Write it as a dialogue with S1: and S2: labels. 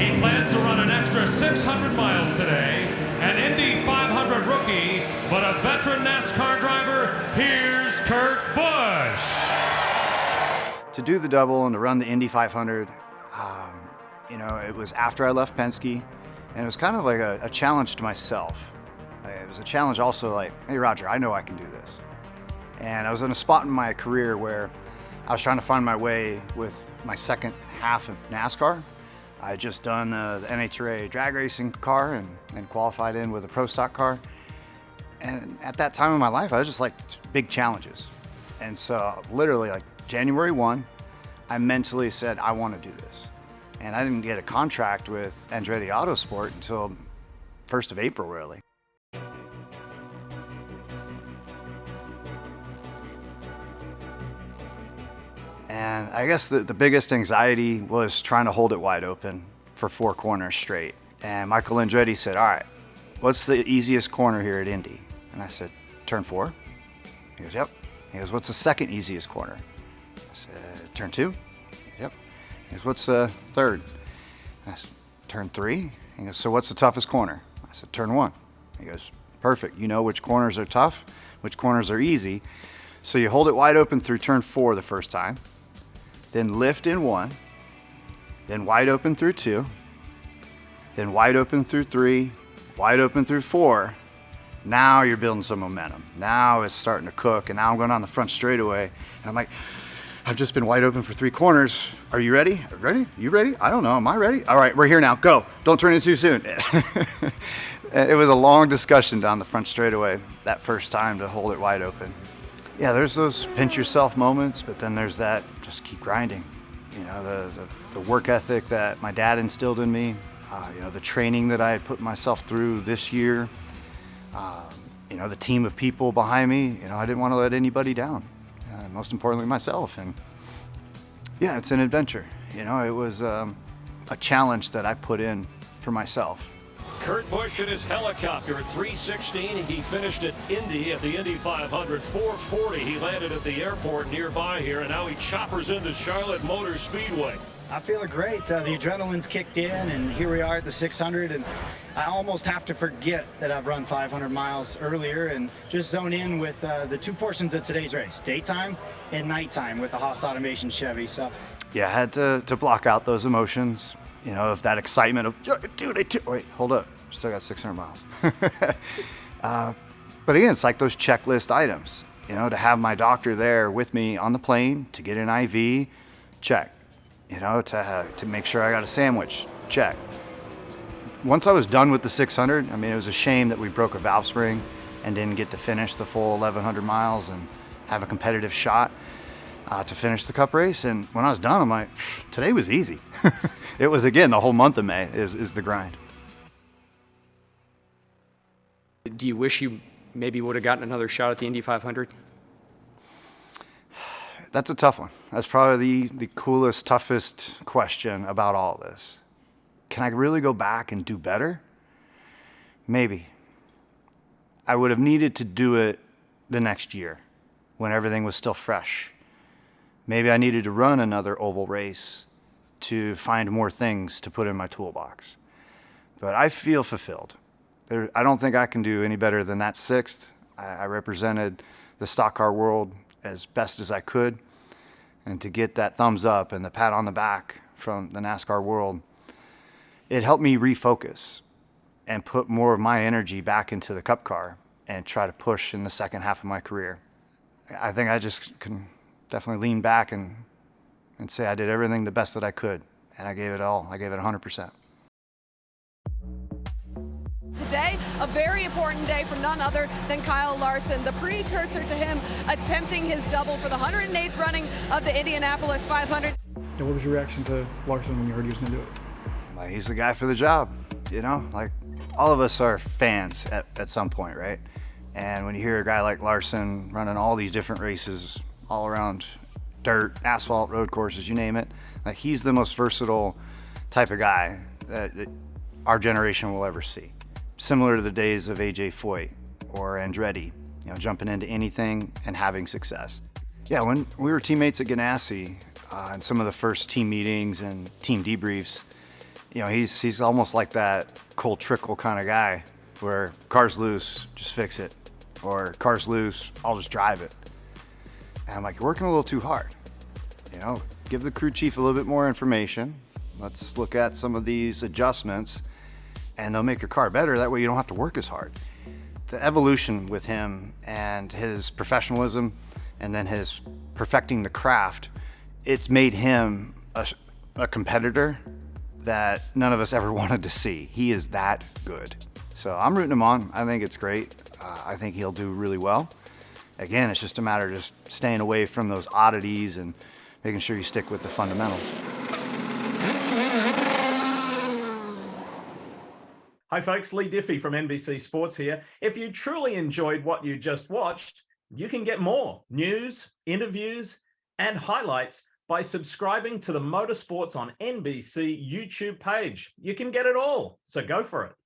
S1: He plans to run an extra 600 miles today. An Indy 500 rookie, but a veteran NASCAR driver. Here's Kurt Busch.
S2: To do the double and to run the Indy 500, you know, it was after I left Penske, and it was kind of like a challenge to myself. It was a challenge also like, hey Roger, I know I can do this. And I was in a spot in my career where I was trying to find my way with my second half of NASCAR. I had just done the NHRA drag racing car and qualified in with a pro stock car. And at that time in my life, I just liked big challenges. And so literally like January 1, I mentally said, I want to do this. And I didn't get a contract with Andretti Autosport until 1st of April, really. And I guess the biggest anxiety was trying to hold it wide open for 4 corners straight. And Michael Andretti said, all right, what's the easiest corner here at Indy? And I said, turn 4. He goes, yep. He goes, what's the second easiest corner? I said, turn 2. Yep. He goes, what's the third? I said, turn 3. He goes, so what's the toughest corner? I said, turn 1. He goes, perfect. You know which corners are tough, which corners are easy. So you hold it wide open through turn 4 the first time, then lift in 1, then wide open through 2, then wide open through 3, wide open through 4. Now you're building some momentum. Now it's starting to cook, and now I'm going on the front straightaway. And I'm like, I've just been wide open for 3 corners. Are you ready? Ready? You ready? I don't know. Am I ready? All right, we're here now. Go. Don't turn it too soon. It was a long discussion down the front straightaway that first time to hold it wide open. Yeah, there's those pinch yourself moments, but then there's that just keep grinding. You know, the work ethic that my dad instilled in me, you know, the training that I had put myself through this year, you know, the team of people behind me. You know, I didn't want to let anybody down, most importantly myself. And yeah, it's an adventure. You know, it was a challenge that I put in for myself.
S3: Kurt Busch in his helicopter at 3:16. He finished at Indy at the Indy 500. 4:40 he landed at the airport nearby here, and now he choppers into Charlotte Motor Speedway.
S4: I'm feeling great. The adrenaline's kicked in, and here we are at the 600, and I almost have to forget that I've run 500 miles earlier and just zone in with the 2 portions of today's race, daytime and nighttime with the Haas Automation Chevy. So,
S2: yeah, I had to block out those emotions. You know, of that excitement of, dude, wait, hold up, still got 600 miles. But again, it's like those checklist items, you know, to have my doctor there with me on the plane, to get an IV, check. You know, to make sure I got a sandwich, check. Once I was done with the 600, I mean, it was a shame that we broke a valve spring and didn't get to finish the full 1,100 miles and have a competitive shot to finish the Cup race. And when I was done, I'm like, today was easy. It was, again, the whole month of May is the grind.
S5: Do you wish you maybe would have gotten another shot at the Indy 500?
S2: That's a tough one. That's probably the coolest, toughest question about all of this. Can I really go back and do better? Maybe. I would have needed to do it the next year when everything was still fresh. Maybe I needed to run another oval race to find more things to put in my toolbox. But I feel fulfilled. I don't think I can do any better than that 6th. I represented the stock car world as best as I could. And to get that thumbs up and the pat on the back from the NASCAR world, it helped me refocus and put more of my energy back into the Cup car and try to push in the second half of my career. I think I just can definitely lean back and say I did everything the best that I could, and I gave it all. I gave it 100%.
S6: Today, a very important day for none other than Kyle Larson, the precursor to him attempting his double for the 108th running of the Indianapolis 500.
S7: And what was your reaction to Larson when you heard he was going to do it?
S2: Well, he's the guy for the job, you know? Like, all of us are fans at some point, right? And when you hear a guy like Larson running all these different races all around dirt, asphalt, road courses, you name it, like, he's the most versatile type of guy that our generation will ever see. Similar to the days of AJ Foyt or Andretti, you know, jumping into anything and having success. Yeah, when we were teammates at Ganassi, in some of the first team meetings and team debriefs, You know, he's almost like that Cole Trickle kind of guy where car's loose, just fix it. Or car's loose, I'll just drive it. And I'm like, you're working a little too hard. You know, give the crew chief a little bit more information. Let's look at some of these adjustments and they'll make your car better. That way you don't have to work as hard. The evolution with him and his professionalism and then his perfecting the craft, it's made him a competitor that none of us ever wanted to see. He is that good. So I'm rooting him on. I think it's great. I think he'll do really well. Again, it's just a matter of just staying away from those oddities and making sure you stick with the fundamentals.
S8: Hi folks, Lee Diffie from NBC Sports here. If you truly enjoyed what you just watched, you can get more news, interviews, and highlights by subscribing to the Motorsports on NBC YouTube page. You can get it all, so go for it.